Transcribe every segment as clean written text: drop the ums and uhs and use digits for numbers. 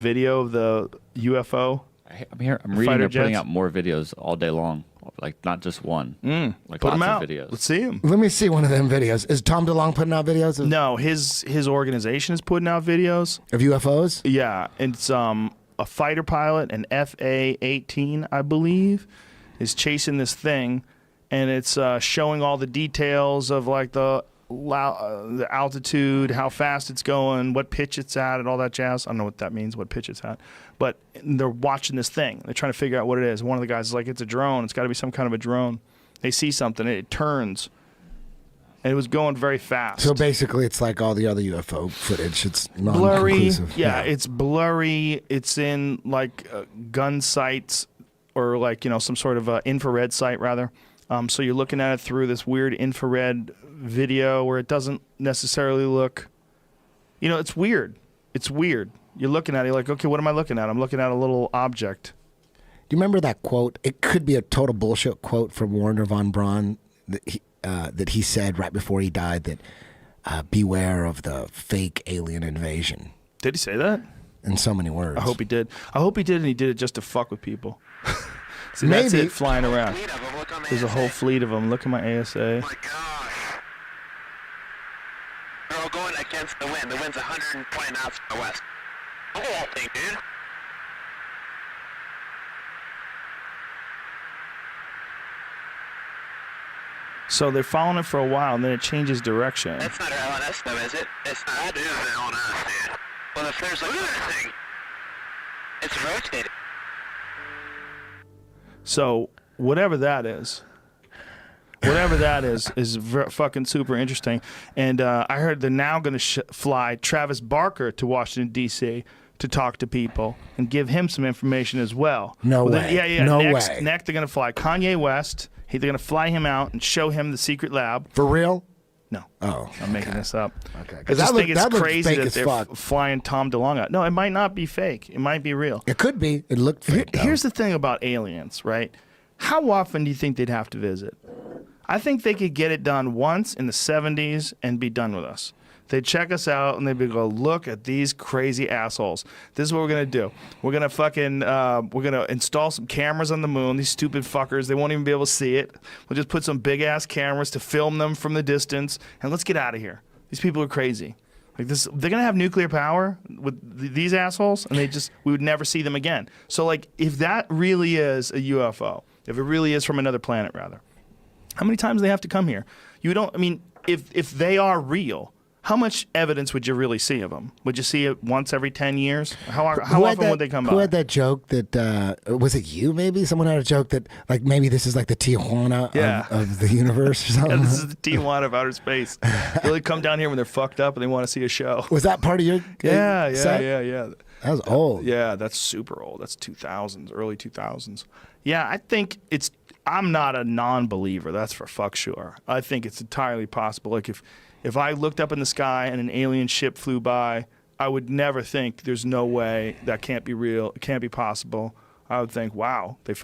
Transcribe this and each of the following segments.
video of the UFO? I'm reading they're putting out more videos all day long, like not just one. Like Put lots them out. of videos. Let's see them. Let me see one of them videos. Is Tom DeLonge putting out videos No, his organization is putting out videos. of UFOs? Yeah, it's a fighter pilot, an FA-18, I believe, is chasing this thing, and it's showing all the details of like the altitude, how fast it's going, what pitch it's at, and all that jazz. I don't know what that means, what pitch it's at. But they're watching this thing. They're trying to figure out what it is. One of the guys is like, it's a drone. It's got to be some kind of a drone. They see something. It turns. And it was going very fast. So basically, it's like all the other UFO footage. It's blurry. non-conclusive. Yeah, it's blurry. It's in like gun sights or like, some sort of infrared sight, rather. So you're looking at it through this weird infrared video where it doesn't necessarily look, it's weird. It's weird. You're looking at it, you're like, okay, what am I looking at? I'm looking at a little object. Do you remember that quote? It could be a total bullshit quote from Werner von Braun that he said right before he died that beware of the fake alien invasion. Did he say that? In so many words. I hope he did. I hope he did, and he did it just to fuck with people. See, Maybe. that's it flying around. There's a whole fleet of them. Look at my ASA. Oh my gosh. They're all going against the wind. The wind's 120 knots to the west. Look at that thing, dude. So they're following it for a while, and then it changes direction. That's not LNS though, is it? It's not. That is LNS, dude. Well, if there's like, look at that thing. It's rotating. So whatever that is fucking super interesting. And I heard they're now going to fly Travis Barker to Washington, D.C. to talk to people and give him some information as well. No way. No next, way. Next, they're going to fly Kanye West. They're going to fly him out and show him the secret lab. For real? No. Oh. I'm making this up. Okay. I just think it's crazy fake that as they're fuck. flying Tom DeLonge out. No, it might not be fake. It might be real. It could be. It looked fake. Here's the thing about aliens, right? How often do you think they'd have to visit? I think they could get it done once in the 70s and be done with us. They'd check us out and they'd go, look at these crazy assholes. This is what we're going to do. We're going to we're going to install some cameras on the moon. These stupid fuckers, they won't even be able to see it. We'll just put some big ass cameras to film them from the distance and let's get out of here. These people are crazy. Like this, they're going to have nuclear power with these assholes and we would never see them again. So like if that really is a UFO, if it really is from another planet rather, how many times do they have to come here? If they are real, how much evidence would you really see of them? Would you see it once every 10 years? How often would they come by? Who had that joke that, was it you maybe? Someone had a joke that like maybe this is like the Tijuana of the universe or something? Yeah, this is the Tijuana of outer space. They only come down here when they're fucked up and they want to see a show. Was that part of your Yeah. That was old. Yeah, that's super old. That's 2000s, early 2000s. Yeah, I think I'm not a non-believer, that's for fuck sure. I think it's entirely possible. Like if I looked up in the sky and an alien ship flew by, I would never think there's no way that can't be real, it can't be possible. I would think, wow, they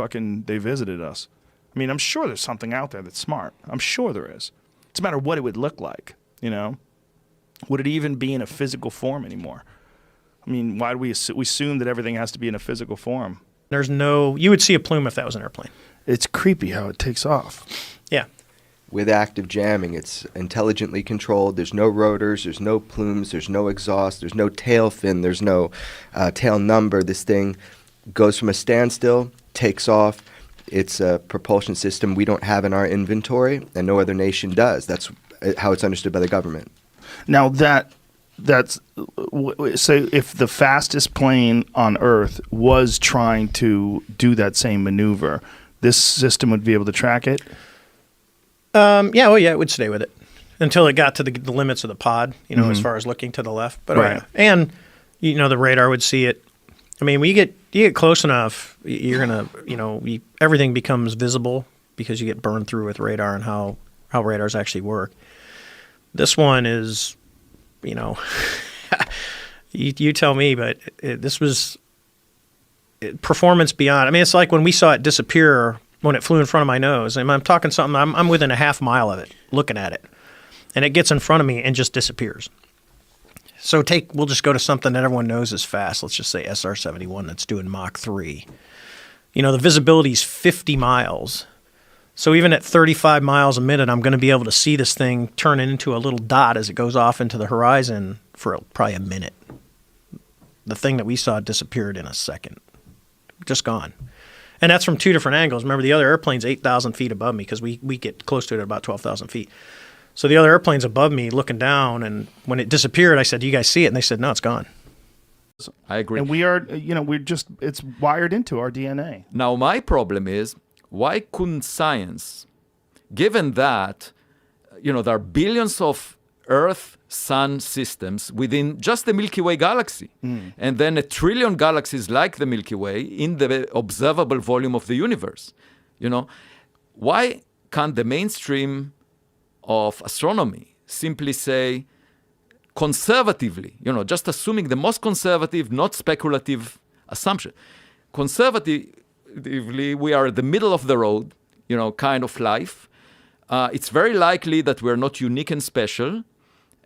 visited us. I mean, I'm sure there's something out there that's smart. I'm sure there is. It's a matter of what it would look like, Would it even be in a physical form anymore? I mean, why do we assume that everything has to be in a physical form? You would see a plume if that was an airplane. It's creepy how it takes off. Yeah. With active jamming, it's intelligently controlled. There's no rotors, there's no plumes, there's no exhaust, there's no tail fin, there's no tail number. This thing goes from a standstill, takes off. It's a propulsion system we don't have in our inventory, and no other nation does. That's how it's understood by the government. Now that's so if the fastest plane on Earth was trying to do that same maneuver, this system would be able to track it? It would stay with it until it got to the limits of the pod, as far as looking to the left. But right. And the radar would see it. I mean, you get close enough, you're gonna, everything becomes visible because you get burned through with radar and how radars actually work. This one is, you tell me, but this was performance beyond. I mean, it's like when we saw it disappear when it flew in front of my nose. I'm talking something. I'm within a half mile of it, looking at it, and it gets in front of me and just disappears. So we'll just go to something that everyone knows is fast. Let's just say SR-71 that's doing Mach 3. You know, the visibility is 50 miles. So even at 35 miles a minute, I'm going to be able to see this thing turn into a little dot as it goes off into the horizon for probably a minute. The thing that we saw disappeared in a second. Just gone. And that's from 2 different angles. Remember, the other airplane's 8,000 feet above me because we get close to it at about 12,000 feet. So the other airplane's above me looking down, and when it disappeared, I said, "Do you guys see it?" And they said, "No, it's gone." I agree. And we are, it's wired into our DNA. Now, my problem is, why couldn't science, given that, there are billions of Earth-Sun systems within just the Milky Way galaxy, and then 1 trillion galaxies like the Milky Way in the observable volume of the universe, why can't the mainstream of astronomy simply say, conservatively, just assuming the most conservative, not speculative assumption. Conservatively, we are at the middle of the road, kind of life. It's very likely that we're not unique and special.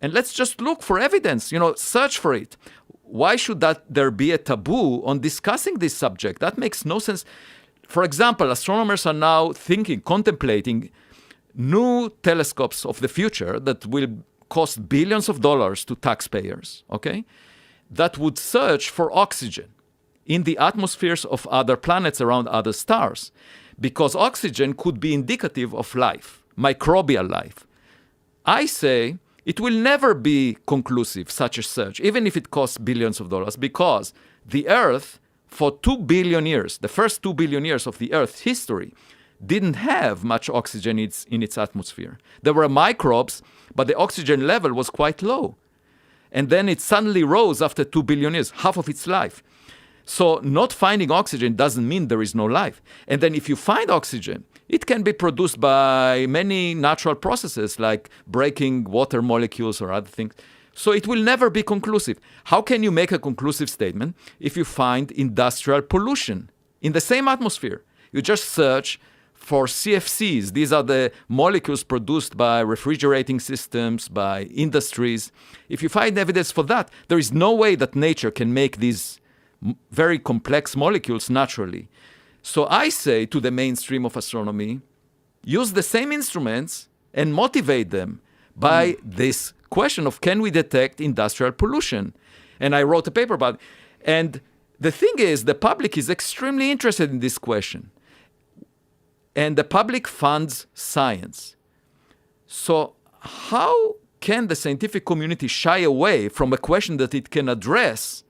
And let's just look for evidence, search for it. Why should there be a taboo on discussing this subject? That makes no sense. For example, astronomers are now contemplating new telescopes of the future that will cost billions of dollars to taxpayers, okay? That would search for oxygen in the atmospheres of other planets around other stars, because oxygen could be indicative of life, microbial life. I say it will never be conclusive, such a search, even if it costs billions of dollars, because the Earth, for 2 billion years, the first 2 billion years of the Earth's history, didn't have much oxygen in its atmosphere. There were microbes, but the oxygen level was quite low. And then it suddenly rose after 2 billion years, half of its life. So not finding oxygen doesn't mean there is no life. And then if you find oxygen, it can be produced by many natural processes like breaking water molecules or other things. So it will never be conclusive. How can you make a conclusive statement if you find industrial pollution in the same atmosphere? You just search for CFCs. These are the molecules produced by refrigerating systems, by industries. If you find evidence for that, there is no way that nature can make these very complex molecules naturally. So I say to the mainstream of astronomy, use the same instruments and motivate them by this question of, can we detect industrial pollution? And I wrote a paper about it. And the thing is, the public is extremely interested in this question. And the public funds science. So how can the scientific community shy away from a question that it can address